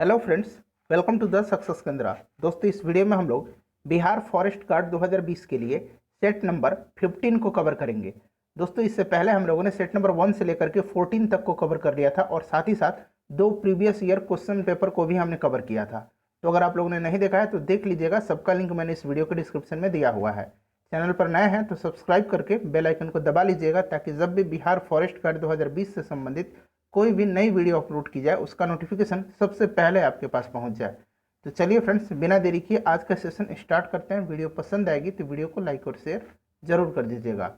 Hello friends, welcome to the success Kendra. दोस्तों, इस video में हम लोग बिहार फॉरेस्ट गार्ड 2020 के लिए सेट नंबर 15 को कवर करेंगे। दोस्तों, इससे पहले हम लोगों ने सेट नंबर 1 से लेकर के 14 तक को कवर कर लिया था और साथ ही साथ 2 प्रीवियस ईयर क्वेश्चन पेपर को भी हमने कवर किया था। तो अगर आप लोगों ने नहीं देखा है तो देख लीजिएगा, सबका लिंक मैंने इस वीडियो के डिस्क्रिप्शन में दिया हुआ है। चैनल पर नए हैं तो सब्सक्राइब करके बेल आइकन को दबा लीजिएगा ताकि जब भी बिहार फॉरेस्ट गार्ड 2020 से संबंधित कोई भी नई वीडियो अपलोड की जाए उसका नोटिफिकेशन सबसे पहले आपके पास पहुंच जाए। तो चलिए फ्रेंड्स, बिना देरी किए आज का सेशन स्टार्ट करते हैं। वीडियो पसंद आएगी तो वीडियो को लाइक और शेयर जरूर कर दीजिएगा।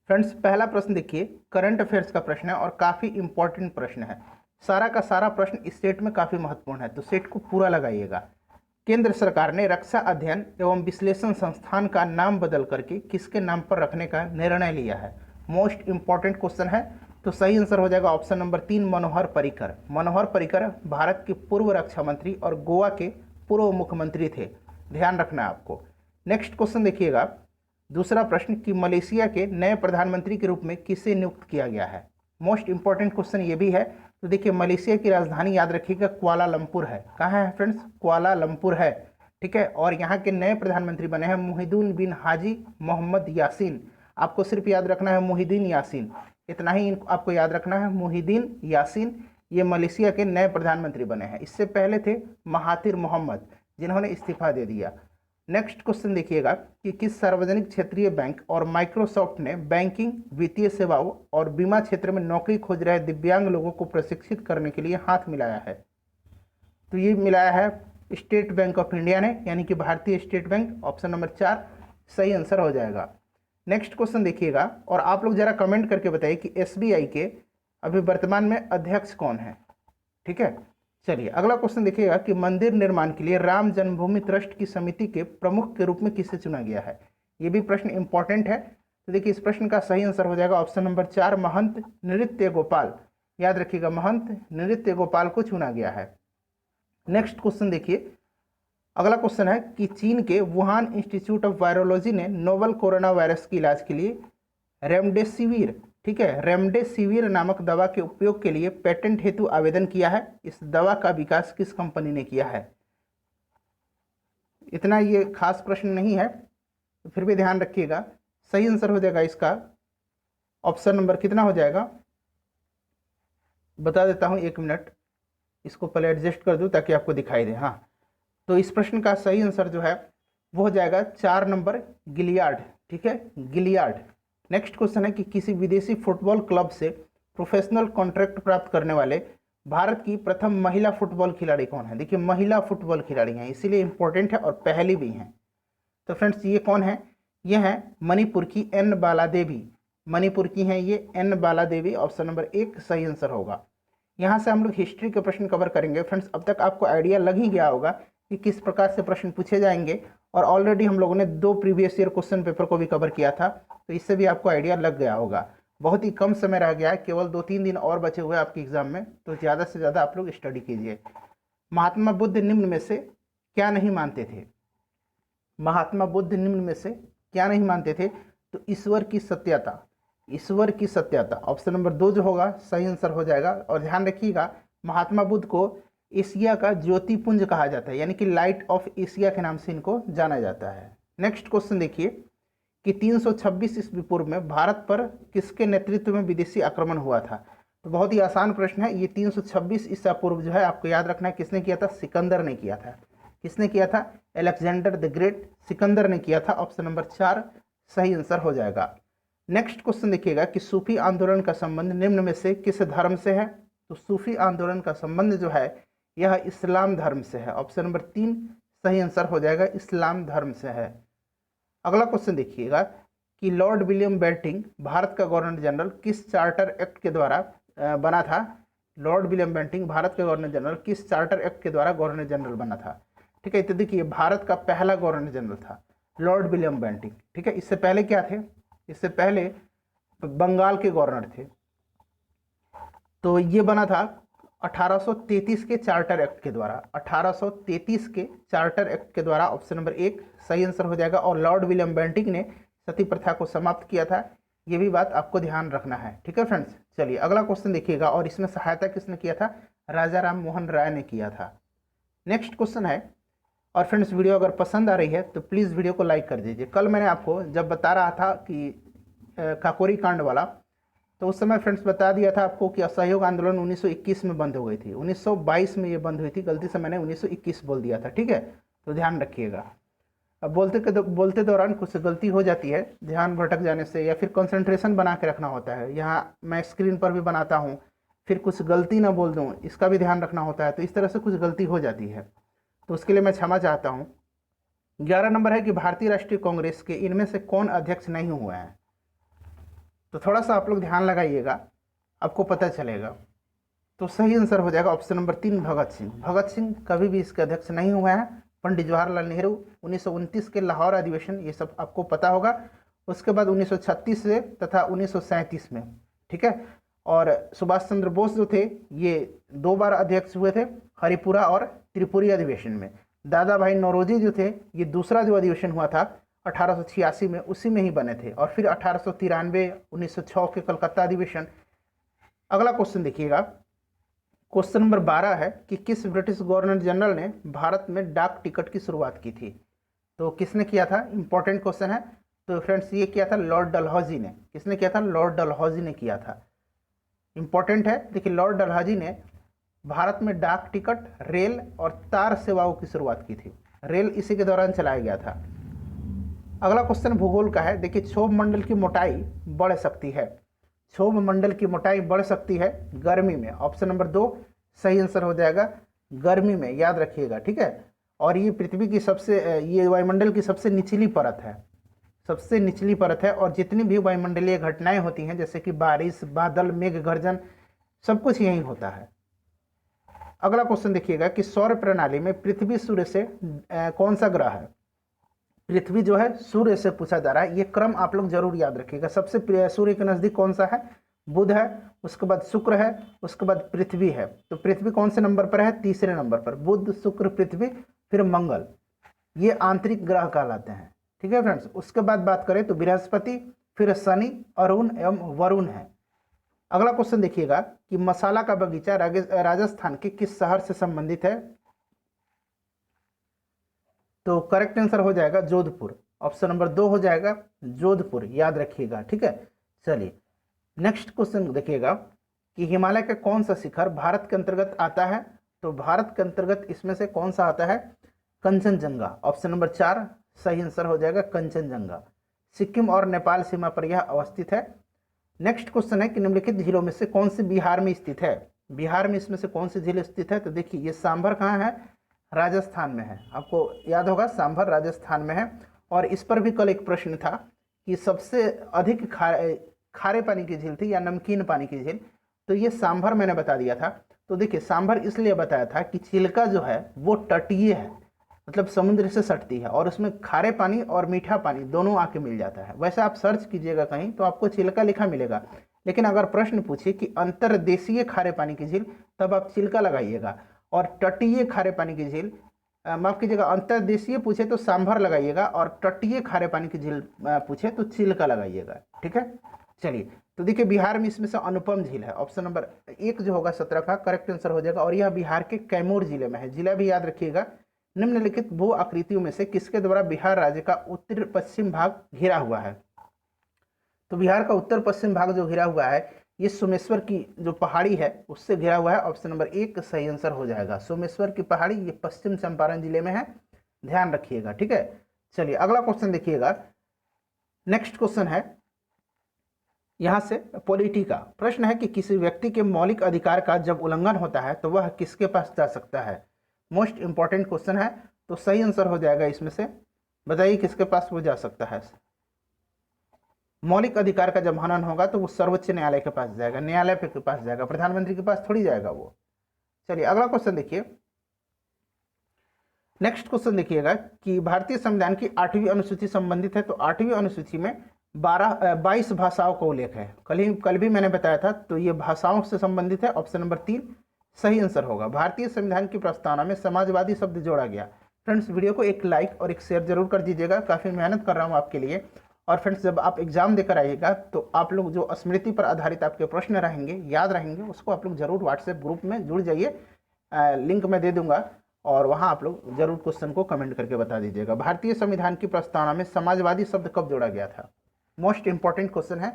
फ्रेंड्स, पहला प्रश्न देखिए, करंट अफेयर्स का प्रश्न है और काफ़ी इंपॉर्टेंट प्रश्न है। सारा का सारा प्रश्न इस सेट में काफ़ी महत्वपूर्ण है, तो सेट को पूरा लगाइएगा। केंद्र सरकार ने रक्षा अध्ययन एवं विश्लेषण संस्थान का नाम बदल करके किसके नाम पर रखने का निर्णय लिया है? मोस्ट इंपॉर्टेंट क्वेश्चन है। तो सही आंसर हो जाएगा ऑप्शन नंबर 3, मनोहर पर्रिकर। मनोहर पर्रिकर भारत के पूर्व रक्षा मंत्री और गोवा के पूर्व मुख्यमंत्री थे, ध्यान रखना है आपको। नेक्स्ट क्वेश्चन देखिएगा, दूसरा प्रश्न कि मलेशिया के नए प्रधानमंत्री के रूप में किसे नियुक्त किया गया है? मोस्ट इंपॉर्टेंट क्वेश्चन ये भी है। तो देखिए, मलेशिया की राजधानी याद रखिएगा कुआलालंपुर है। कहाँ है फ्रेंड्स? कुआलालंपुर है, ठीक है। और यहाँ के नए प्रधानमंत्री बने हैं मुहिदुन बिन हाजी मोहम्मद यासीन। आपको सिर्फ याद रखना है मुहिदीन यासीन, इतना ही आपको याद रखना है, मुहिदीन यासीन। ये मलेशिया के नए प्रधानमंत्री बने हैं। इससे पहले थे महातिर मोहम्मद, जिन्होंने इस्तीफा दे दिया। नेक्स्ट क्वेश्चन देखिएगा कि किस सार्वजनिक क्षेत्रीय बैंक और माइक्रोसॉफ्ट ने बैंकिंग, वित्तीय सेवाओं और बीमा क्षेत्र में नौकरी खोज रहे दिव्यांग लोगों को प्रशिक्षित करने के लिए हाथ मिलाया है? तो ये मिलाया है स्टेट बैंक ऑफ इंडिया ने, यानी कि भारतीय स्टेट बैंक। ऑप्शन नंबर 4 सही आंसर हो जाएगा। नेक्स्ट क्वेश्चन देखिएगा और आप लोग जरा कमेंट करके बताइए कि एसबीआई के अभी वर्तमान में अध्यक्ष कौन है? ठीक है, चलिए अगला क्वेश्चन देखिएगा कि मंदिर निर्माण के लिए राम जन्मभूमि ट्रस्ट की समिति के प्रमुख के रूप में किसे चुना गया है? ये भी प्रश्न इंपॉर्टेंट है। तो देखिए, इस प्रश्न का सही आंसर हो जाएगा ऑप्शन नंबर 4, महंत नृत्य गोपाल। याद रखिएगा, महंत नृत्य गोपाल को चुना गया है। नेक्स्ट क्वेश्चन देखिए, अगला क्वेश्चन है कि चीन के वुहान इंस्टीट्यूट ऑफ वायरोलॉजी ने नोवल कोरोना वायरस के इलाज के लिए रेमडेसिविर, ठीक है, रेमडेसिविर नामक दवा के उपयोग के लिए पेटेंट हेतु आवेदन किया है। इस दवा का विकास किस कंपनी ने किया है? इतना ये खास प्रश्न नहीं है, तो फिर भी ध्यान रखिएगा। सही आंसर हो जाएगा इसका ऑप्शन नंबर कितना हो जाएगा, बता देता हूं, 1 मिनट, इसको पहले एडजस्ट कर दूं ताकि आपको दिखाई दे। हाँ, तो इस प्रश्न का सही आंसर जो है वो हो जाएगा 4 नंबर, गिलियाड, ठीक है, गिलियाड। नेक्स्ट क्वेश्चन है कि किसी विदेशी फुटबॉल क्लब से प्रोफेशनल कॉन्ट्रैक्ट प्राप्त करने वाले भारत की प्रथम महिला फुटबॉल खिलाड़ी कौन है? देखिए, महिला फुटबॉल खिलाड़ी हैं, इसीलिए इंपॉर्टेंट है और पहली भी हैं। तो फ्रेंड्स, ये कौन है? ये हैं मणिपुर की एन बाला देवी। मणिपुर की हैं ये एन बाला देवी। ऑप्शन नंबर 1 सही आंसर होगा। यहाँ से हम लोग हिस्ट्री के प्रश्न कवर करेंगे। फ्रेंड्स, अब तक आपको आइडिया लग ही गया होगा कि किस प्रकार से प्रश्न पूछे जाएंगे, और ऑलरेडी हम लोगों ने 2 प्रीवियस ईयर क्वेश्चन पेपर को भी कवर किया था, तो इससे भी आपको आइडिया लग गया होगा। बहुत ही कम समय रह गया है, केवल 2-3 दिन और बचे हुए आपके एग्जाम में, तो ज़्यादा से ज़्यादा आप लोग स्टडी कीजिए। महात्मा बुद्ध निम्न में से क्या नहीं मानते थे? महात्मा बुद्ध निम्न में से क्या नहीं मानते थे? तो ईश्वर की सत्यता, ईश्वर की सत्यता। ऑप्शन नंबर 2 जो होगा सही आंसर हो जाएगा। और ध्यान रखिएगा, महात्मा बुद्ध को एशिया का ज्योतिपुंज कहा जाता है, यानी कि लाइट ऑफ एशिया के नाम से इनको जाना जाता है। नेक्स्ट क्वेश्चन देखिए कि 326 ईस्वी पूर्व में भारत पर किसके नेतृत्व में विदेशी आक्रमण हुआ था? तो बहुत ही आसान प्रश्न है। ये 326 ईसा पूर्व जो है आपको याद रखना है, किसने किया था? सिकंदर ने किया था। किसने किया था? अलेक्जेंडर द ग्रेट, सिकंदर ने किया था। ऑप्शन नंबर 4 सही आंसर हो जाएगा। नेक्स्ट क्वेश्चन देखिएगा कि सूफी आंदोलन का संबंध निम्न में से किस धर्म से है? तो सूफी आंदोलन का संबंध जो है यह इस्लाम धर्म से है। ऑप्शन नंबर 3 सही आंसर हो जाएगा, इस्लाम धर्म से है। अगला क्वेश्चन देखिएगा कि लॉर्ड विलियम बेंटिंग भारत का गवर्नर जनरल किस चार्टर एक्ट के द्वारा बना था? लॉर्ड विलियम बेंटिंग भारत के गवर्नर जनरल किस चार्टर एक्ट के द्वारा गवर्नर जनरल बना था? ठीक है, तो देखिए, भारत का पहला गवर्नर जनरल था लॉर्ड विलियम बेंटिंग, ठीक है। इससे पहले क्या थे? इससे पहले बंगाल के गवर्नर थे। तो ये बना था 1833 के चार्टर एक्ट के द्वारा, 1833 के चार्टर एक्ट के द्वारा। ऑप्शन नंबर 1 सही आंसर हो जाएगा। और लॉर्ड विलियम बेंटिंग ने सती प्रथा को समाप्त किया था, ये भी बात आपको ध्यान रखना है, ठीक है फ्रेंड्स। चलिए अगला क्वेश्चन देखिएगा, और इसमें सहायता किसने किया था? राजा राम मोहन राय ने किया था। नेक्स्ट क्वेश्चन है, और फ्रेंड्स वीडियो अगर पसंद आ रही है तो प्लीज़ वीडियो को लाइक कर दीजिए। कल मैंने आपको जब बता रहा था कि काकोरी कांड वाला, तो उस समय फ्रेंड्स बता दिया था आपको कि असहयोग आंदोलन 1921 में बंद हो गई थी, 1922 में ये बंद हुई थी, गलती से मैंने 1921 बोल दिया था, ठीक है, तो ध्यान रखिएगा। अब बोलते दौरान कुछ गलती हो जाती है, ध्यान भटक जाने से, या फिर कंसंट्रेशन बना के रखना होता है। यहाँ मैं स्क्रीन पर भी बनाता हूँ, फिर कुछ गलती ना बोल दूँ, इसका भी ध्यान रखना होता है, तो इस तरह से कुछ गलती हो जाती है, तो उसके लिए मैं क्षमा चाहता हूँ। 11 नंबर है कि भारतीय राष्ट्रीय कांग्रेस के इनमें से कौन अध्यक्ष नहीं हुए हैं? तो थोड़ा सा आप लोग ध्यान लगाइएगा, आपको पता चलेगा। तो सही आंसर हो जाएगा ऑप्शन नंबर 3, भगत सिंह। भगत सिंह कभी भी इसके अध्यक्ष नहीं हुए हैं। पंडित जवाहरलाल नेहरू 1929 के लाहौर अधिवेशन, ये सब आपको पता होगा। उसके बाद 1936 से तथा 1937 में, ठीक है। और सुभाष चंद्र बोस जो थे ये 2 बार अध्यक्ष हुए थे, हरिपुरा और त्रिपुरी अधिवेशन में। दादा भाई नौरोजी जो थे ये दूसरा जो अधिवेशन हुआ था 1886 में, उसी में ही बने थे। और फिर 1893, 1906 के कलकत्ता अधिवेशन। अगला क्वेश्चन देखिएगा, क्वेश्चन नंबर 12 है कि किस ब्रिटिश गवर्नर जनरल ने भारत में डाक टिकट की शुरुआत की थी? तो किसने किया था? इंपॉर्टेंट क्वेश्चन है। तो फ्रेंड्स ये किया था लॉर्ड डलहौजी ने। किसने किया था? लॉर्ड डलहौजी ने किया था। इंपॉर्टेंट है, देखिए लॉर्ड डलहौजी ने भारत में डाक टिकट, रेल और तार सेवाओं की शुरुआत की थी। रेल इसी के दौरान चलाया गया था। अगला क्वेश्चन भूगोल का है। देखिए क्षोभ मंडल की मोटाई बढ़ सकती है। क्षोभ मंडल की मोटाई बढ़ सकती है गर्मी में। ऑप्शन नंबर 2 सही आंसर हो जाएगा, गर्मी में, याद रखिएगा, ठीक है। और ये पृथ्वी की ये वायुमंडल की सबसे निचली परत है, सबसे निचली परत है। और जितनी भी वायुमंडलीय घटनाएं होती हैं, जैसे कि बारिश, बादल, मेघ गर्जन, सब कुछ यही होता है। अगला क्वेश्चन देखिएगा कि सौर प्रणाली में पृथ्वी सूर्य से कौन सा ग्रह है? पृथ्वी जो है सूर्य से पूछा जा रहा है, ये क्रम आप लोग जरूर याद रखिएगा। सबसे सूर्य के नजदीक कौन सा है? बुध है, उसके बाद शुक्र है, उसके बाद पृथ्वी है। तो पृथ्वी कौन से नंबर पर है? तीसरे नंबर पर। बुध, शुक्र, पृथ्वी, फिर मंगल, ये आंतरिक ग्रह कहलाते हैं, ठीक है फ्रेंड्स। उसके बाद बात करें तो बृहस्पति, फिर शनि, अरुण एवं वरुण है। अगला क्वेश्चन देखिएगा कि मसाला का बगीचा राजस्थान के किस शहर से संबंधित है? तो करेक्ट आंसर हो जाएगा जोधपुर। ऑप्शन नंबर 2 हो जाएगा जोधपुर, याद रखिएगा, ठीक है। चलिए नेक्स्ट क्वेश्चन देखिएगा कि हिमालय का कौन सा शिखर भारत के अंतर्गत आता है? तो भारत के अंतर्गत इसमें से कौन सा आता है? कंचनजंगा। ऑप्शन नंबर 4 सही आंसर हो जाएगा कंचनजंगा। सिक्किम और नेपाल सीमा पर यह अवस्थित है। नेक्स्ट क्वेश्चन है कि निम्नलिखित झीलों में से कौन सी बिहार में स्थित है? बिहार में इसमें से कौन सी झील स्थित है? तो देखिए ये सांभर कहाँ है? राजस्थान में है। आपको याद होगा सांभर राजस्थान में है। और इस पर भी कल एक प्रश्न था कि सबसे अधिक खारे पानी की झील थी या नमकीन पानी की झील, तो ये सांभर मैंने बता दिया था। तो देखिए सांभर इसलिए बताया था कि चिल्का जो है वो तटीय है, मतलब समुद्र से सटती है, और उसमें खारे पानी और मीठा पानी दोनों आके मिल जाता है। वैसे आप सर्च कीजिएगा कहीं तो आपको चिल्का लिखा मिलेगा, लेकिन अगर प्रश्न पूछे कि अंतर्देशीय खारे पानी की झील, तब आप चिल्का लगाइएगा। और तटीय खारे पानी की झील, माफ कीजिएगा, अंतर्देशीय पूछे तो सांभर लगाइएगा, और तटीय खारे पानी की झील पूछे तो चिल्का लगाइएगा, ठीक है। चलिए तो देखिए बिहार में इसमें से अनुपम झील है। ऑप्शन नंबर 1 जो होगा 17 का करेक्ट आंसर हो जाएगा। और यह बिहार के कैमूर जिले में है। जिला भी याद रखिएगा। निम्नलिखित भू आकृतियों में से किसके द्वारा बिहार राज्य का उत्तर पश्चिम भाग घिरा हुआ है? तो बिहार का उत्तर पश्चिम भाग जो घिरा हुआ है ये सोमेश्वर की जो पहाड़ी है उससे घिरा हुआ है। ऑप्शन नंबर 1 सही आंसर हो जाएगा। सोमेश्वर की पहाड़ी ये पश्चिम चंपारण जिले में है, ध्यान रखिएगा, ठीक है। चलिए अगला क्वेश्चन देखिएगा। नेक्स्ट क्वेश्चन है यहां से पॉलिटी का प्रश्न है कि किसी व्यक्ति के मौलिक अधिकार का जब उल्लंघन होता है तो वह किसके पास जा सकता है? मोस्ट इंपॉर्टेंट क्वेश्चन है। तो सही आंसर हो जाएगा इसमें से, बताइए किसके पास वो जा सकता है? मौलिक अधिकार का जब हनन होगा तो वो सर्वोच्च न्यायालय के पास जाएगा, न्यायालय के पास जाएगा, प्रधानमंत्री के पास थोड़ी जाएगा वो। चलिए अगला क्वेश्चन देखिए। नेक्स्ट क्वेश्चन देखिएगा कि भारतीय संविधान की 8वीं अनुसूची संबंधित है। तो 8वीं अनुसूची में 22 भाषाओं का उल्लेख है। कल भी मैंने बताया था, तो ये भाषाओं से संबंधित है। ऑप्शन नंबर 3 सही आंसर होगा। भारतीय संविधान की प्रस्तावना में समाजवादी शब्द जोड़ा गया। फ्रेंड्स वीडियो को एक लाइक और एक शेयर जरूर कर दीजिएगा, काफ़ी मेहनत कर रहा हूँ आपके लिए। और फ्रेंड्स जब आप एग्जाम देकर आइएगा तो आप लोग जो स्मृति पर आधारित आपके प्रश्न रहेंगे, याद रहेंगे, उसको आप लोग जरूर व्हाट्सएप ग्रुप में जुड़ जाइए, लिंक मैं दे दूंगा और वहाँ आप लोग जरूर क्वेश्चन को कमेंट करके बता दीजिएगा। भारतीय संविधान की प्रस्तावना में समाजवादी शब्द कब जोड़ा गया था? मोस्ट इंपॉर्टेंट क्वेश्चन है।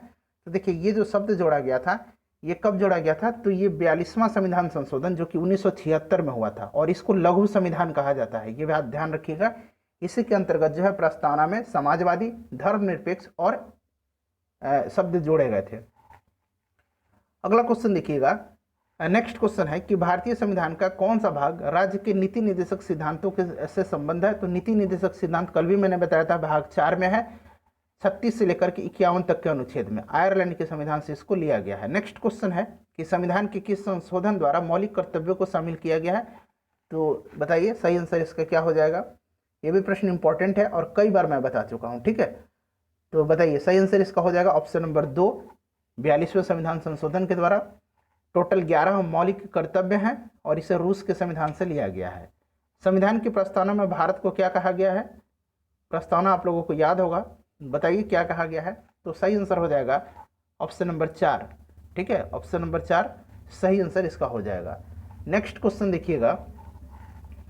तो देखिए ये जो शब्द जोड़ा गया था ये कब जोड़ा गया था? तो ये 42वां संविधान संशोधन जो कि 1976 में हुआ था और इसको लघु संविधान कहा जाता है, ये बात ध्यान रखिएगा। इसी के अंतर्गत जो है प्रस्तावना में समाजवादी, धर्मनिरपेक्ष और शब्द जोड़े गए थे। अगला क्वेश्चन देखिएगा, नेक्स्ट क्वेश्चन है कि भारतीय संविधान का कौन सा भाग राज्य के नीति निर्देशक सिद्धांतों के से संबंध है? तो नीति निर्देशक सिद्धांत कल भी मैंने बताया था भाग 4 में है, 36 से लेकर के 51 तक के अनुच्छेद में आयरलैंड के संविधान से इसको लिया गया है। नेक्स्ट क्वेश्चन है कि संविधान के किस संशोधन द्वारा मौलिक कर्तव्यों को शामिल किया गया है? तो बताइए सही आंसर इसका क्या हो जाएगा? ये भी प्रश्न इंपॉर्टेंट है और कई बार मैं बता चुका हूँ, ठीक है। तो बताइए सही आंसर इसका हो जाएगा ऑप्शन नंबर 2, 42वें संविधान संशोधन के द्वारा। टोटल 11 मौलिक कर्तव्य हैं और इसे रूस के संविधान से लिया गया है। संविधान की प्रस्तावना में भारत को क्या कहा गया है? प्रस्तावना आप लोगों को याद होगा, बताइए क्या कहा गया है? तो सही आंसर हो जाएगा ऑप्शन नंबर 4, ठीक है, ऑप्शन नंबर 4 सही आंसर इसका हो जाएगा। नेक्स्ट क्वेश्चन देखिएगा,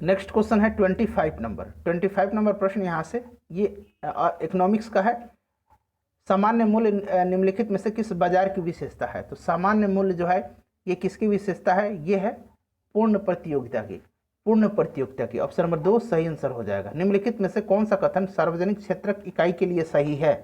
नेक्स्ट क्वेश्चन है 25 नंबर। 25 नंबर प्रश्न यहाँ से ये इकोनॉमिक्स का है। सामान्य मूल्य निम्नलिखित में से किस बाजार की विशेषता है? तो सामान्य मूल्य जो है ये किसकी विशेषता है? ये है पूर्ण प्रतियोगिता की, पूर्ण प्रतियोगिता की। ऑप्शन नंबर 2 सही आंसर हो जाएगा। निम्नलिखित में से कौन सा कथन सार्वजनिक क्षेत्र इकाई के लिए सही है?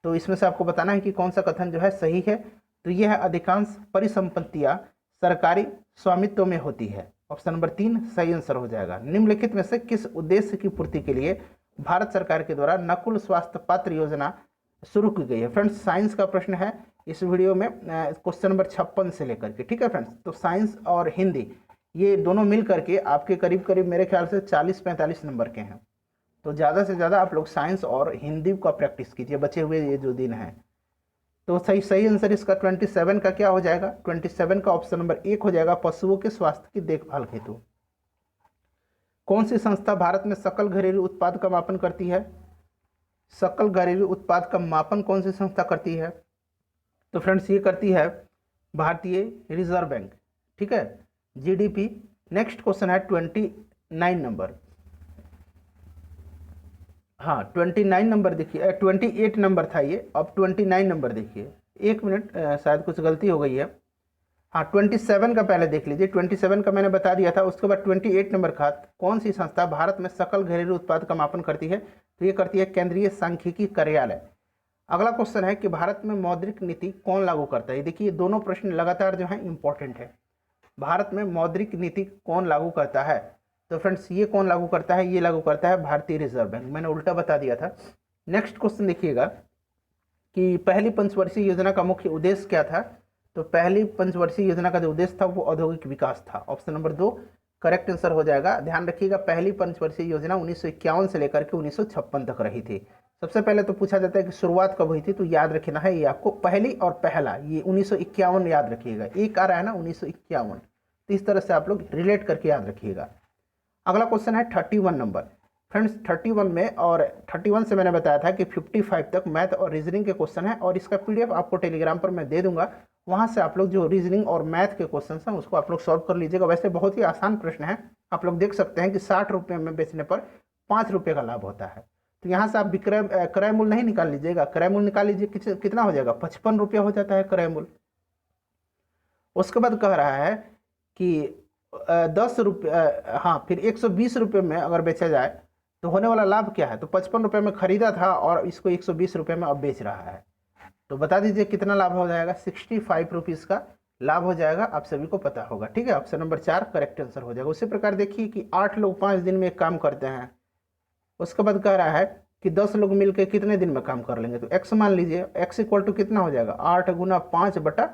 तो इसमें से आपको बताना है कि कौन सा कथन जो है सही है। तो यह है अधिकांश परिसंपत्तियां सरकारी स्वामित्व में होती है। ऑप्शन नंबर 3 सही आंसर हो जाएगा। निम्नलिखित में से किस उद्देश्य की पूर्ति के लिए भारत सरकार के द्वारा नकुल स्वास्थ्य पत्र योजना शुरू की गई है? फ्रेंड्स साइंस का प्रश्न है इस वीडियो में, क्वेश्चन नंबर 56 से लेकर के, ठीक है फ्रेंड्स। तो साइंस और हिंदी ये दोनों मिल करके आपके करीब करीब मेरे ख्याल से 40-45 नंबर के हैं। तो ज़्यादा से ज़्यादा आप लोग साइंस और हिंदी का प्रैक्टिस कीजिए बचे हुए ये जो दिन हैं। तो सही आंसर इसका 27 का क्या हो जाएगा? 27 का ऑप्शन नंबर 1 हो जाएगा, पशुओं के स्वास्थ्य की देखभाल हेतु। कौन सी संस्था भारत में सकल घरेलू उत्पाद का मापन करती है? सकल घरेलू उत्पाद का मापन कौन सी संस्था करती है? तो फ्रेंड्स ये करती है भारतीय रिजर्व बैंक, ठीक है, जीडीपी। नेक्स्ट क्वेश्चन है 29 नंबर। हाँ 29 नंबर देखिए, 28 नंबर था ये, अब 29 नंबर देखिए। एक मिनट, शायद कुछ गलती हो गई है। हाँ 27 का पहले देख लीजिए, 27 का मैंने बता दिया था, उसके बाद 28 नंबर का कौन सी संस्था भारत में सकल घरेलू उत्पाद का मापन करती है? तो ये करती है केंद्रीय सांख्यिकी कार्यालय। अगला क्वेश्चन है कि भारत में मौद्रिक नीति कौन लागू करता है? देखिए दोनों प्रश्न लगातार जो है इंपॉर्टेंट है। भारत में मौद्रिक नीति कौन लागू करता है? तो फ्रेंड्स ये कौन लागू करता है? ये लागू करता है भारतीय रिजर्व बैंक, मैंने उल्टा बता दिया था। नेक्स्ट क्वेश्चन देखिएगा कि पहली पंचवर्षीय योजना का मुख्य उद्देश्य क्या था? तो पहली पंचवर्षीय योजना का जो उद्देश्य था वो औद्योगिक विकास था। ऑप्शन नंबर 2 करेक्ट आंसर हो जाएगा। ध्यान रखिएगा पहली पंचवर्षीय योजना 1951 से लेकर के 1956 तक रही थी। सबसे पहले तो पूछा जाता है कि शुरुआत कब हुई थी, तो याद रखना है ये आपको, पहली और पहला ये 1951 याद रखिएगा, एक आ रहा है ना 1951, तो इस तरह से आप लोग रिलेट करके याद रखिएगा। अगला क्वेश्चन है 31 नंबर। फ्रेंड्स 31 में और 31 से मैंने बताया था कि 55 तक मैथ और रीजनिंग के क्वेश्चन है और इसका पीडीएफ आपको टेलीग्राम पर मैं दे दूंगा, वहां से आप लोग जो रीजनिंग और मैथ के क्वेश्चन हैं उसको आप लोग सॉल्व कर लीजिएगा। वैसे बहुत ही आसान प्रश्न है, आप लोग देख सकते हैं कि 60 रुपये में बेचने पर 5 रुपये का लाभ होता है। तो यहाँ से आप क्रय मूल्य नहीं निकाल लीजिएगा, क्रय मूल्य निकाल लीजिए, कितना हो जाएगा? 55 रुपया हो जाता है क्रय मूल्य। उसके बाद कह रहा है कि 10 रुपये, हाँ फिर 120 रुपये में अगर बेचा जाए तो होने वाला लाभ क्या है? तो 55 रुपये में खरीदा था और इसको 120 रुपये में अब बेच रहा है, तो बता दीजिए कितना लाभ हो जाएगा? 65 रुपीज़ का लाभ हो जाएगा, आप सभी को पता होगा, ठीक है। ऑप्शन नंबर 4 करेक्ट आंसर हो जाएगा। उसी प्रकार देखिए कि 8 लोग 5 दिन में एक काम करते हैं, उसके बाद कह रहा है कि 10 लोग मिलकर कितने दिन में काम कर लेंगे? तो x मान लीजिए, x इक्वल टू कितना हो जाएगा? 8 गुना 5 बटा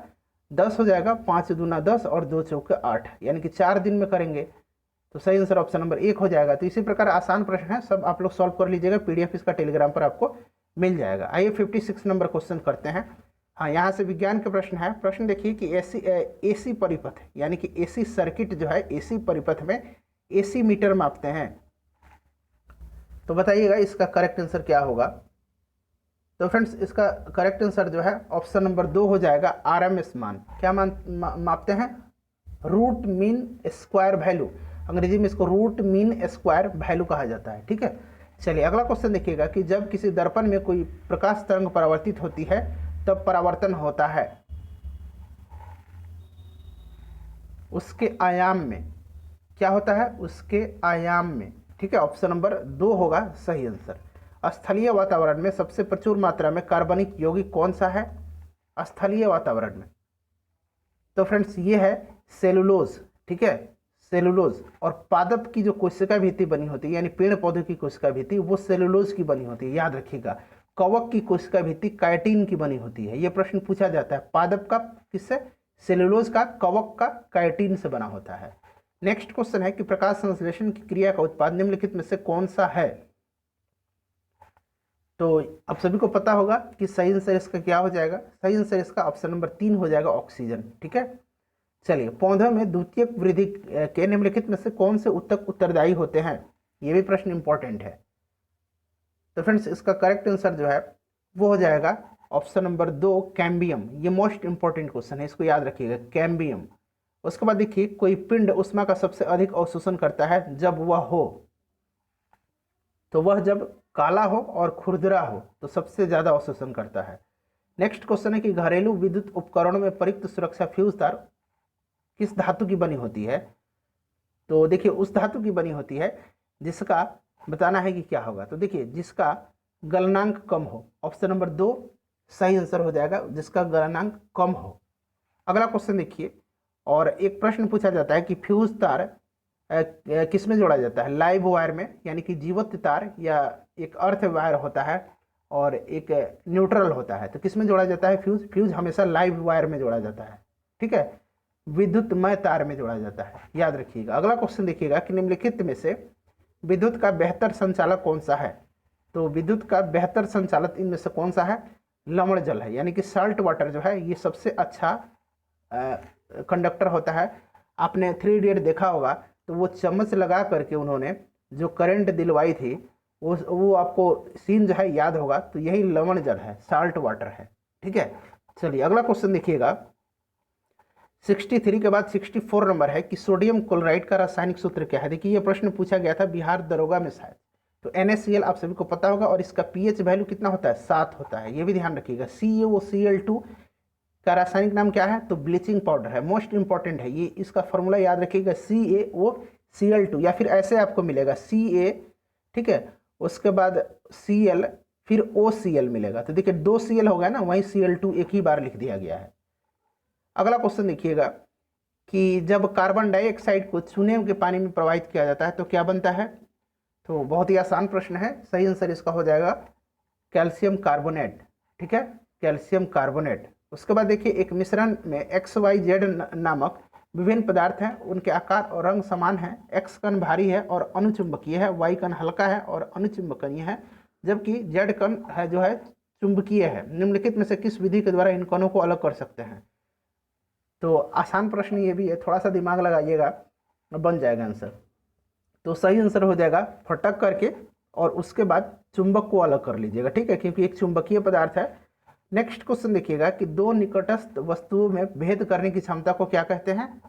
10 हो जाएगा, 5 दूना 10 और 2 चौके 8, यानी कि 4 दिन में करेंगे। तो सही आंसर ऑप्शन नंबर 1 हो जाएगा। तो इसी प्रकार आसान प्रश्न है, सब आप लोग सॉल्व कर लीजिएगा, पीडीएफ इसका टेलीग्राम पर आपको मिल जाएगा। आइए 56 नंबर क्वेश्चन करते हैं। हाँ यहाँ से विज्ञान के प्रश्न है। प्रश्न देखिए कि एसी परिपथ यानी कि एसी सर्किट जो है, एसी परिपथ में एसी मीटर मापते हैं, तो बताइएगा इसका करेक्ट आंसर क्या होगा? तो फ्रेंड्स इसका करेक्ट आंसर जो है ऑप्शन नंबर 2 हो जाएगा, आरएमएस मान। क्या मापते हैं? रूट मीन स्क्वायर वैल्यू, अंग्रेजी में इसको रूट मीन स्क्वायर वैल्यू कहा जाता है। ठीक है, चलिए अगला क्वेश्चन देखिएगा कि जब किसी दर्पण में कोई प्रकाश तरंग परावर्तित होती है तब परावर्तन होता है उसके आयाम में। क्या होता है? उसके आयाम में। ठीक है, ऑप्शन नंबर 2 होगा सही आंसर। स्थलीय वातावरण में सबसे प्रचुर मात्रा में कार्बनिक यौगिक कौन सा है स्थलीय वातावरण में? तो फ्रेंड्स ये है सेलुलोज। ठीक है, सेलुलोज। और पादप की जो कोशिका भित्ति बनी होती है, यानी पेड़ पौधे की कोशिका भित्ति, वो सेलुलोज की बनी होती है, याद रखिएगा। कवक की कोशिका भित्ति काइटिन की बनी होती है। ये प्रश्न पूछा जाता है, पादप का किससे? सेलुलोज का। कवक का काइटिन से बना होता है। नेक्स्ट क्वेश्चन है कि प्रकाश संश्लेषण की क्रिया का उत्पाद निम्नलिखित में से कौन सा है? तो आप सभी को पता होगा कि सही आंसर इसका क्या हो जाएगा? सही आंसर इसका ऑप्शन नंबर 3 हो जाएगा, ऑक्सीजन। ठीक है, चलिए पौधों में द्वितीयक वृद्धि के निम्नलिखित में से कौन से ऊतक उत्तरदायी होते हैं? ये भी प्रश्न इंपॉर्टेंट है। तो फ्रेंड्स इसका करेक्ट आंसर जो है वो हो जाएगा ऑप्शन नंबर 2, कैम्बियम। ये मोस्ट इंपॉर्टेंट क्वेश्चन है, इसको याद रखिएगा, कैम्बियम। उसके बाद देखिए, कोई पिंड ऊष्मा का सबसे अधिक अवशोषण करता है जब वह हो, तो वह जब काला हो और खुरदरा हो तो सबसे ज्यादा अवशोषण करता है। नेक्स्ट क्वेश्चन है कि घरेलू विद्युत उपकरणों में प्रयुक्त सुरक्षा फ्यूज तार किस धातु की बनी होती है? तो देखिए उस धातु की बनी होती है जिसका बताना है कि क्या होगा। तो देखिए जिसका गलनांक कम हो, ऑप्शन नंबर 2 सही आंसर हो जाएगा, जिसका गलनांक कम हो। अगला क्वेश्चन देखिए, और एक प्रश्न पूछा जाता है कि फ्यूज तार किस में जोड़ा जाता है? लाइव वायर में, यानी कि जीवत तार, या एक अर्थ वायर होता है और एक न्यूट्रल होता है। तो किस में जोड़ा जाता है फ्यूज? फ्यूज हमेशा लाइव वायर में जोड़ा जाता है। ठीक है, विद्युतमय तार में जोड़ा जाता है, याद रखिएगा। अगला क्वेश्चन देखिएगा कि निम्नलिखित में से विद्युत का बेहतर संचालक कौन सा है? तो विद्युत का बेहतर संचालक इनमें से कौन सा है? लवण जल है, यानी कि साल्ट वाटर जो है ये सबसे अच्छा कंडक्टर होता है। आपने 3 इडियट देखा होगा, तो वो चम्मच लगा करके उन्होंने जो करंट दिलवाई थी वो आपको सीन जो है याद होगा। तो यही लवण जल है, साल्ट वाटर है। ठीक है, चलिए अगला क्वेश्चन देखिएगा, 63 के बाद 64 नंबर है कि सोडियम क्लोराइड का रासायनिक सूत्र क्या है? देखिए ये प्रश्न पूछा गया था बिहार दरोगा में शायद। तो NaCl आप सभी को पता होगा, और इसका pH वैल्यू कितना होता है? 7 होता है, ये भी ध्यान रखिएगा। CaOCl2 का रासायनिक नाम क्या है? तो ब्लीचिंग पाउडर है, मोस्ट इंपॉर्टेंट है ये। इसका फॉर्मूला याद रखिएगा, CaOCl2, या फिर ऐसे आपको मिलेगा Ca, ठीक है, उसके बाद Cl, फिर OCl मिलेगा। तो देखिए 2 Cl हो गया ना, वहीं Cl2 एक ही बार लिख दिया गया है। अगला क्वेश्चन देखिएगा कि जब कार्बन डाइऑक्साइड को चूने के पानी में प्रवाहित किया जाता है तो क्या बनता है? तो बहुत ही आसान प्रश्न है, सही आंसर इसका हो जाएगा कैल्शियम कार्बोनेट। ठीक है, कैल्शियम कार्बोनेट। उसके बाद देखिए एक मिश्रण में XYZ नामक विभिन्न पदार्थ हैं, उनके आकार और रंग समान हैं। X कण भारी है और अनुचुंबकीय है, Y कण हल्का है और अनुचुंबकीय है, जबकि Z कण है जो है चुंबकीय है। निम्नलिखित में से किस विधि के द्वारा इन कणों को अलग कर सकते हैं? तो आसान प्रश्न ये भी है, थोड़ा सा दिमाग लगाइएगा, बन जाएगा आंसर। तो सही आंसर हो जाएगा फटक करके, और उसके बाद चुंबक को अलग कर लीजिएगा। ठीक है, क्योंकि एक चुंबकीय पदार्थ है। नेक्स्ट क्वेश्चन देखिएगा कि दो निकटस्थ वस्तुओं में भेद करने की क्षमता को क्या कहते हैं?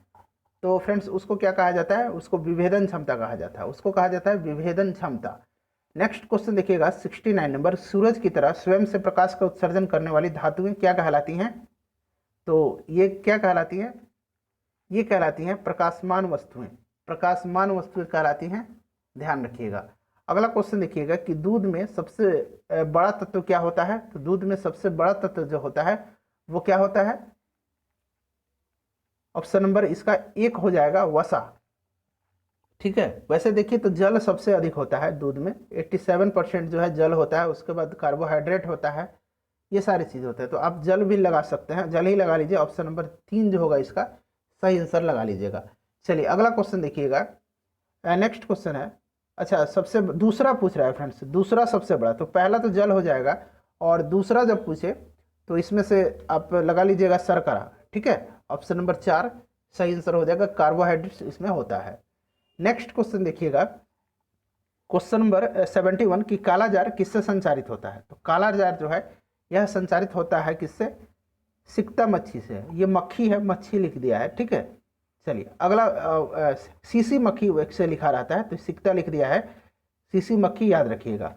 तो फ्रेंड्स उसको क्या कहा जाता है? उसको विभेदन क्षमता कहा जाता है, उसको कहा जाता है विभेदन क्षमता। नेक्स्ट क्वेश्चन देखिएगा 69 नंबर, सूरज की तरह स्वयं से प्रकाश का उत्सर्जन करने वाली धातुएं क्या कहलाती हैं? तो ये क्या कहलाती हैं? ये कहलाती हैं प्रकाशमान वस्तुएं। प्रकाशमान वस्तुएं कहलाती हैं, ध्यान रखिएगा। अगला क्वेश्चन देखिएगा कि दूध में सबसे बड़ा तत्व क्या होता है? तो दूध में सबसे बड़ा तत्व जो होता है वो क्या होता है? ऑप्शन नंबर इसका 1 हो जाएगा, वसा। ठीक है, वैसे देखिए तो जल सबसे अधिक होता है दूध में, 87% जो है जल होता है। उसके बाद कार्बोहाइड्रेट होता है, ये सारी चीज़ होते हैं। तो आप जल भी लगा सकते हैं, जल ही लगा लीजिए। ऑप्शन नंबर 3 जो होगा इसका सही आंसर लगा लीजिएगा। चलिए अगला क्वेश्चन देखिएगा, नेक्स्ट क्वेश्चन है, अच्छा सबसे दूसरा पूछ रहा है फ्रेंड्स, दूसरा सबसे बड़ा। तो पहला तो जल हो जाएगा, और दूसरा जब पूछे तो इसमें से आप लगा लीजिएगा शर्करा। ठीक है, ऑप्शन नंबर 4 सही आंसर हो जाएगा, कार्बोहाइड्रेट्स इसमें होता है। नेक्स्ट क्वेश्चन देखिएगा, क्वेश्चन नंबर 71 कि काला जार किससे संचारित होता है? तो काला जार जो है यह संचारित होता है किससे? सिकता मच्छी से। ये मक्खी है, मच्छी लिख दिया है, ठीक है। चलिए अगला सीसी मक्खी से लिखा रहता है तो सिकता लिख दिया है, सीसी मक्खी याद रखिएगा।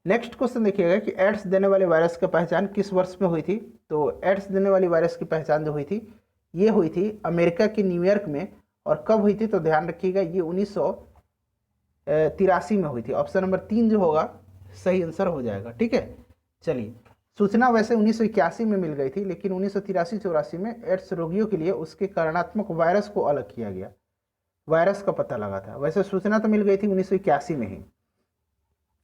नेक्स्ट क्वेश्चन देखिएगा कि एड्स देने वाले वायरस की पहचान किस वर्ष में हुई थी? तो एड्स देने वाली वायरस की पहचान जो हुई थी, ये हुई थी अमेरिका के न्यूयॉर्क में। और कब हुई थी? तो ध्यान रखिएगा ये 1983 में हुई थी। ऑप्शन नंबर 3 जो होगा सही आंसर हो जाएगा, ठीक है। चलिए, सूचना वैसे 1981 में मिल गई थी, लेकिन 1983-84 में एड्स रोगियों के लिए उसके कारणात्मक वायरस को अलग किया गया, वायरस का पता लगा था। वैसे सूचना तो मिल गई थी 1981 में ही।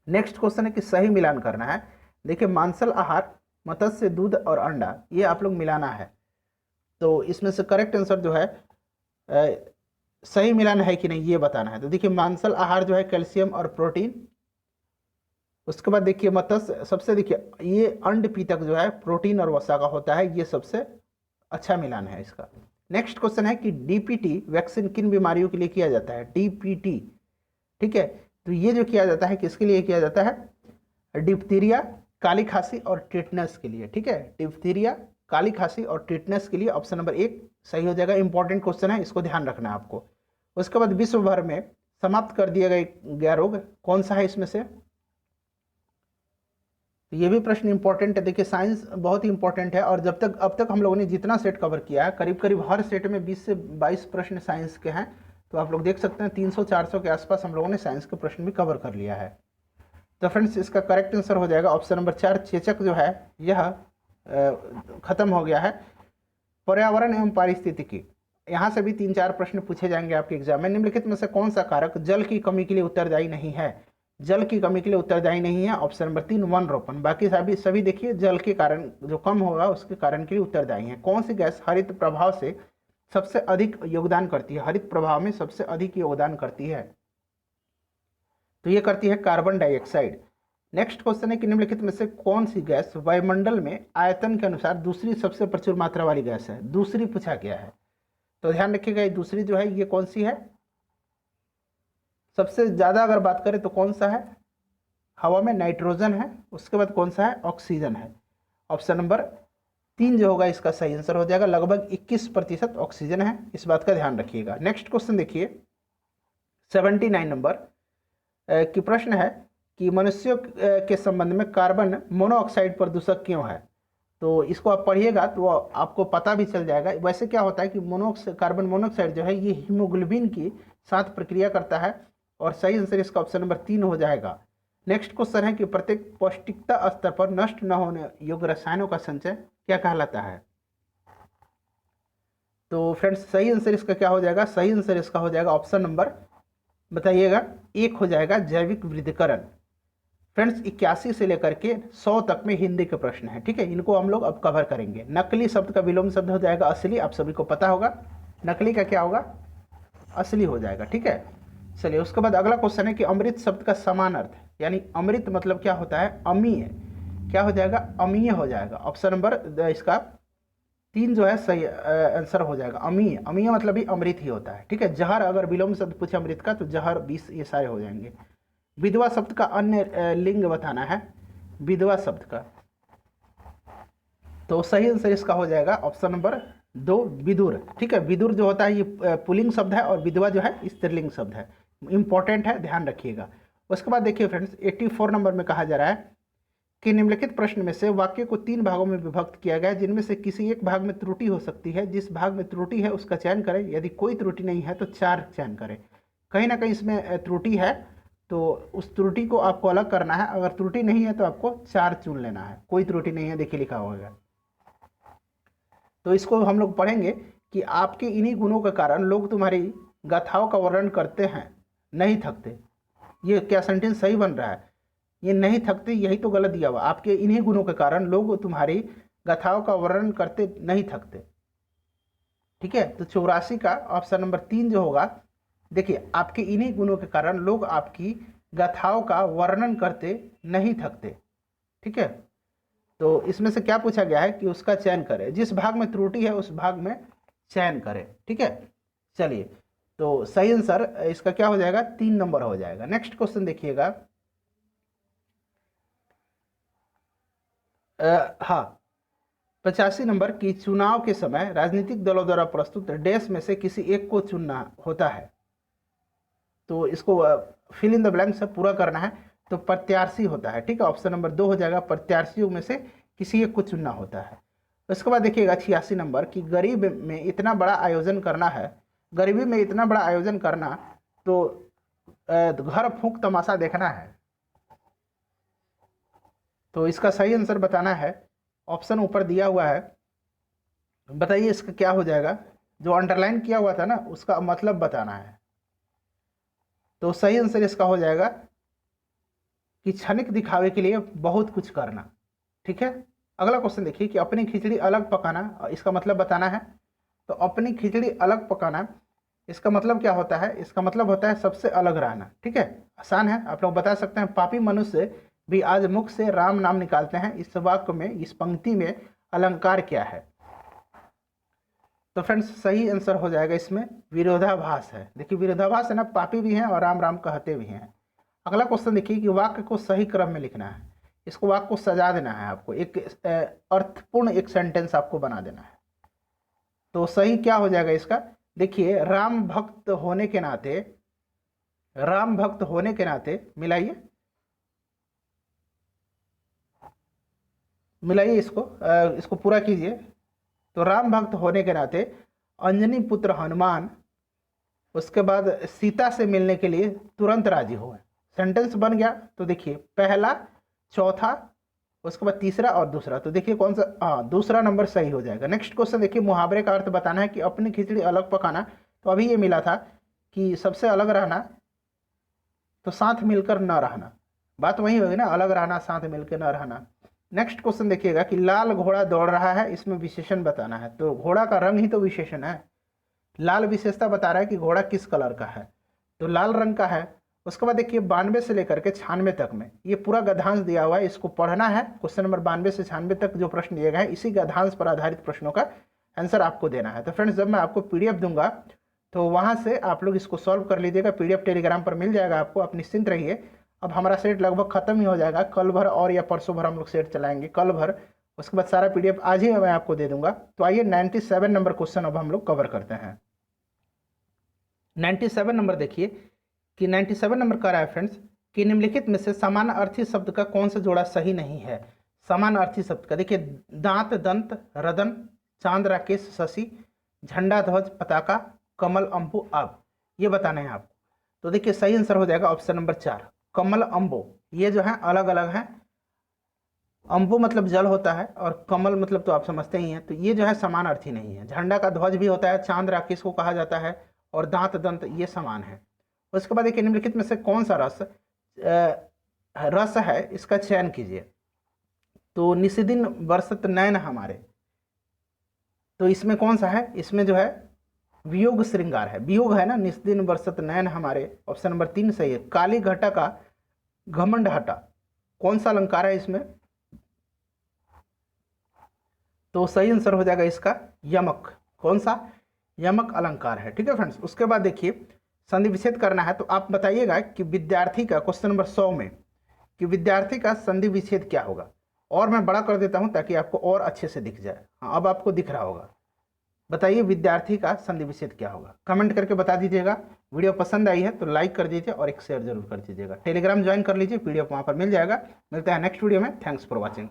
नेक्स्ट क्वेश्चन है कि सही मिलान करना है। देखिए, मांसल आहार, मत्स्य, दूध और अंडा, ये आप लोग मिलाना है। तो इसमें से करेक्ट आंसर जो है सही मिलान है कि नहीं ये बताना है। तो देखिए, मांसल आहार जो है कैल्शियम और प्रोटीन। उसके बाद देखिए मत्स्य, सबसे देखिए ये अंड पीतक जो है प्रोटीन और वसा का होता है, ये सबसे अच्छा मिलान है इसका। नेक्स्ट क्वेश्चन है कि डीपीटी वैक्सीन किन बीमारियों के लिए किया जाता है? डीपीटी, ठीक है। तो ये जो किया जाता है किसके लिए किया जाता है? डिप्थीरिया, काली खांसी और टिटनेस के लिए, ठीक है। डिप्थीरिया, काली खांसी और टिटनेस के लिए ऑप्शन नंबर 1 सही हो जाएगा। इंपॉर्टेंट क्वेश्चन है, इसको ध्यान रखना है आपको। उसके बाद विश्व भर में समाप्त कर दिया गया रोग कौन सा है इसमें से? ये भी प्रश्न इंपॉर्टेंट है। देखिए, साइंस बहुत ही इंपॉर्टेंट है, और जब तक अब तक हम लोगों ने जितना सेट कवर किया है, करीब करीब हर सेट में 20 से 22 प्रश्न साइंस के हैं। तो आप लोग देख सकते हैं 300-400 के आसपास हम लोगों ने साइंस के प्रश्न भी कवर कर लिया है। तो फ्रेंड्स, इसका करेक्ट आंसर हो जाएगा ऑप्शन नंबर 4, चेचक जो है यह खत्म हो गया है। पर्यावरण एवं पारिस्थितिकी, यहाँ से भी 3-4 प्रश्न पूछे जाएंगे आपके एग्जाम में। निम्नलिखित में से कौन सा कारक जल की कमी के लिए उत्तरदायी नहीं है? जल की कमी के लिए उत्तरदायी नहीं है ऑप्शन नंबर 3, वन रोपण। बाकी सभी देखिए जल के कारण जो कम होगा उसके कारण के लिए उत्तरदायी है। कौन सी गैस हरित प्रभाव से सबसे अधिक योगदान करती है? हरित प्रभाव में सबसे अधिक योगदान करती है, तो ये करती है कार्बन डाइऑक्साइड। नेक्स्ट क्वेश्चन है कि निम्नलिखित में से कौन सी गैस वायुमंडल में आयतन के अनुसार दूसरी सबसे प्रचुर मात्रा वाली गैस है? दूसरी पूछा गया है, तो ध्यान रखिएगा ये दूसरी जो है ये कौन सी है? सबसे ज्यादा अगर बात करें तो कौन सा है? हवा में नाइट्रोजन है। उसके बाद कौन सा है? ऑक्सीजन है। ऑप्शन नंबर 3 जो होगा इसका सही आंसर हो जाएगा। लगभग 21% ऑक्सीजन है, इस बात का ध्यान रखिएगा। नेक्स्ट क्वेश्चन देखिए 79 नंबर की प्रश्न है कि मनुष्यों के संबंध में कार्बन मोनोऑक्साइड प्रदूषक क्यों है? तो इसको आप पढ़िएगा तो आपको पता भी चल जाएगा। वैसे क्या होता है कि कार्बन मोनोऑक्साइड जो है ये हीमोग्लोबिन की साथ प्रक्रिया करता है, और सही आंसर इसका ऑप्शन नंबर 3 हो जाएगा। नेक्स्ट क्वेश्चन है कि प्रत्येक पौष्टिकता स्तर पर नष्ट न होने योग्य रसायनों का संचय क्या कहलाता है? तो फ्रेंड्स, सही आंसर इसका क्या हो जाएगा? सही आंसर इसका हो जाएगा ऑप्शन नंबर, बताइएगा, 1 हो जाएगा, जैविक वृद्धीकरण। फ्रेंड्स, 81 से लेकर के 100 तक में हिंदी के प्रश्न हैं, ठीक है। इनको हम लोग अब कवर करेंगे। नकली शब्द का विलोम शब्द हो जाएगा असली, आप सभी को पता होगा। नकली का क्या होगा? असली हो जाएगा, ठीक है। चलिए, उसके बाद अगला क्वेश्चन है कि अमृत शब्द का समान अर्थ, यानी अमृत मतलब क्या होता है? अमीय, क्या हो जाएगा? अमीय हो जाएगा। ऑप्शन नंबर इसका 3 जो है सही आंसर हो जाएगा। अमीय, अमीय मतलब भी अमृत ही होता है, ठीक है। जहर अगर विलोम शब्द पूछे अमृत का तो जहर, विष, ये सारे हो जाएंगे। विधवा शब्द का अन्य लिंग बताना है, विधवा शब्द का, तो सही आंसर इसका हो जाएगा ऑप्शन नंबर 2, विदुर, ठीक है। विदुर जो होता है ये पुल्लिंग शब्द है, और विधवा जो है स्त्रीलिंग शब्द है। इंपॉर्टेंट है, ध्यान रखिएगा। उसके बाद देखिए फ्रेंड्स, 84 नंबर में कहा जा रहा है कि निम्नलिखित प्रश्न में से वाक्य को 3 भागों में विभक्त किया गया है, जिनमें से किसी एक भाग में त्रुटि हो सकती है। जिस भाग में त्रुटि है उसका चयन करें, यदि कोई त्रुटि नहीं है तो 4 चयन करें। कहीं ना कहीं इसमें त्रुटि है, तो उस त्रुटि को आपको अलग करना है। अगर त्रुटि नहीं है तो आपको 4 चुन लेना है। कोई त्रुटि नहीं है, देखिए लिखा होगा। तो इसको हम लोग पढ़ेंगे कि आपके इन्हीं गुणों के कारण लोग तुम्हारी गाथाओं का वर्णन करते हैं, नहीं थकते। ये क्या सेंटेंस सही बन रहा है? ये नहीं थकते, यही तो गलत दिया हुआ। आपके इन्हीं गुणों के कारण लोग तुम्हारी गाथाओं का वर्णन करते नहीं थकते, ठीक है। तो 84 का ऑप्शन नंबर 3 जो होगा, देखिए, आपके इन्हीं गुणों के कारण लोग आपकी गाथाओं का वर्णन करते नहीं थकते, ठीक है। तो इसमें से क्या पूछा गया है कि उसका चयन करें, जिस भाग में त्रुटि है उस भाग में चयन करें, ठीक है। चलिए, तो सही आंसर इसका क्या हो जाएगा? 3 नंबर हो जाएगा। नेक्स्ट क्वेश्चन देखिएगा हाँ, 85 नंबर की चुनाव के समय राजनीतिक दलों द्वारा प्रस्तुत डैश में से किसी एक को चुनना होता है। तो इसको फिल इन द ब्लैंक से पूरा करना है, तो प्रत्याशी होता है। ठीक है, ऑप्शन नंबर 2 हो जाएगा, प्रत्याशियों में से किसी एक को चुनना होता है। उसके बाद देखिएगा 86 नंबर की गरीब में इतना बड़ा आयोजन करना है, गरीबी में इतना बड़ा आयोजन करना, तो घर फूंक तमाशा देखना है। तो इसका सही आंसर बताना है, ऑप्शन ऊपर दिया हुआ है, बताइए इसका क्या हो जाएगा। जो अंडरलाइन किया हुआ था ना उसका मतलब बताना है। तो सही आंसर इसका हो जाएगा कि क्षणिक दिखावे के लिए बहुत कुछ करना। ठीक है, अगला क्वेश्चन देखिए कि अपनी खिचड़ी अलग पकाना, इसका मतलब बताना है। तो अपनी खिचड़ी अलग पकाना, इसका मतलब क्या होता है? इसका मतलब होता है सबसे अलग रहना। ठीक है, आसान है, आप लोग बता सकते हैं। पापी मनुष्य भी आज मुख से राम नाम निकालते हैं, इस वाक्य में, इस पंक्ति में अलंकार क्या है? तो फ्रेंड्स सही आंसर हो जाएगा इसमें विरोधाभास है। देखिए विरोधाभास है ना, पापी भी हैं और राम राम कहते भी हैं। अगला क्वेश्चन देखिए कि वाक्य को सही क्रम में लिखना है, इसको वाक्य को सजा देना है आपको, एक अर्थपूर्ण एक सेंटेंस आपको बना देना है। तो सही क्या हो जाएगा इसका? देखिए राम भक्त होने के नाते, राम भक्त होने के नाते, मिलाइए मिलाइए इसको पूरा कीजिए। तो राम भक्त होने के नाते अंजनी पुत्र हनुमान उसके बाद सीता से मिलने के लिए तुरंत राजी हुए। सेंटेंस बन गया। तो देखिए पहला, चौथा, उसके बाद तीसरा और दूसरा। तो देखिए कौन सा, हाँ दूसरा नंबर सही हो जाएगा। नेक्स्ट क्वेश्चन देखिए, मुहावरे का अर्थ बताना है कि अपनी खिचड़ी अलग पकाना। तो अभी ये मिला था कि सबसे अलग रहना, तो साथ मिलकर न रहना, बात वही होगी ना, अलग रहना साथ मिलकर न रहना। नेक्स्ट क्वेश्चन देखिएगा कि लाल घोड़ा दौड़ रहा है, इसमें विशेषण बताना है। तो घोड़ा का रंग ही तो विशेषण है, लाल विशेषता बता रहा है कि घोड़ा किस कलर का है, तो लाल रंग का है। उसके बाद देखिए 92 से लेकर के 96 तक में ये पूरा गद्यांश दिया हुआ है, इसको पढ़ना है। क्वेश्चन नंबर 92 से 96 तक जो प्रश्न दिए गए हैं, इसी गद्यांश पर आधारित प्रश्नों का आंसर आपको देना है। तो फ्रेंड्स जब मैं आपको पीडीएफ दूंगा तो वहां से आप लोग इसको सॉल्व कर लीजिएगा, पीडीएफ टेलीग्राम पर मिल जाएगा आपको, आप निश्चिंत रहिए। अब हमारा सेट लगभग खत्म ही हो जाएगा, कल भर और या परसों भर हम लोग सेट चलाएंगे, कल भर। उसके बाद सारा पीडीएफ आज ही मैं आपको दे दूंगा। तो आइए 97 नंबर क्वेश्चन अब हम लोग कवर करते हैं। 97 नंबर देखिए कि 97 नंबर कह रहा है फ्रेंड्स कि निम्नलिखित में से समान अर्थी शब्द का कौन सा जोड़ा सही नहीं है? समान अर्थी शब्द का देखिए, दांत, दंत, रदन, चांद, राकेश, शशि, झंडा, ध्वज, पताका, कमल, अंबु, आब, ये बताना है आपको। तो देखिए सही आंसर हो जाएगा ऑप्शन नंबर 4, कमल, अंबु। ये जो है अलग अलग है, अंबु मतलब जल होता है और कमल मतलब तो आप समझते ही हैं। तो ये जो है समान अर्थी नहीं है। झंडा का ध्वज भी होता है, चांद, राकेश को कहा जाता है, और दांत, दंत ये समान है। उसके बाद देखिए निम्नलिखित में से कौन सा रस है, इसका चयन कीजिए। तो निशिदिन बरसत नैन हमारे, तो इसमें कौन सा है? इसमें जो है वियोग श्रृंगार है, वियोग है ना, निशिदिन बरसत नैन हमारे, ऑप्शन नंबर 3 सही है। काली घटा का घमंड हटा, कौन सा अलंकार है इसमें? तो सही आंसर हो जाएगा इसका यमक, कौन सा? यमक अलंकार है। ठीक है फ्रेंड्स, उसके बाद देखिए संधि विच्छेद करना है। तो आप बताइएगा कि विद्यार्थी का, क्वेश्चन नंबर 100 में, कि विद्यार्थी का संधि विच्छेद क्या होगा। और मैं बड़ा कर देता हूं ताकि आपको और अच्छे से दिख जाए। हाँ अब आपको दिख रहा होगा, बताइए विद्यार्थी का संधि विच्छेद क्या होगा, कमेंट करके बता दीजिएगा। वीडियो पसंद आई है तो लाइक कर दीजिए और एक शेयर जरूर कर दीजिएगा। टेलीग्राम ज्वाइन कर लीजिए, पीडीएफ वहां पर मिल जाएगा। मिलता है नेक्स्ट वीडियो में, थैंक्स फॉर वॉचिंग।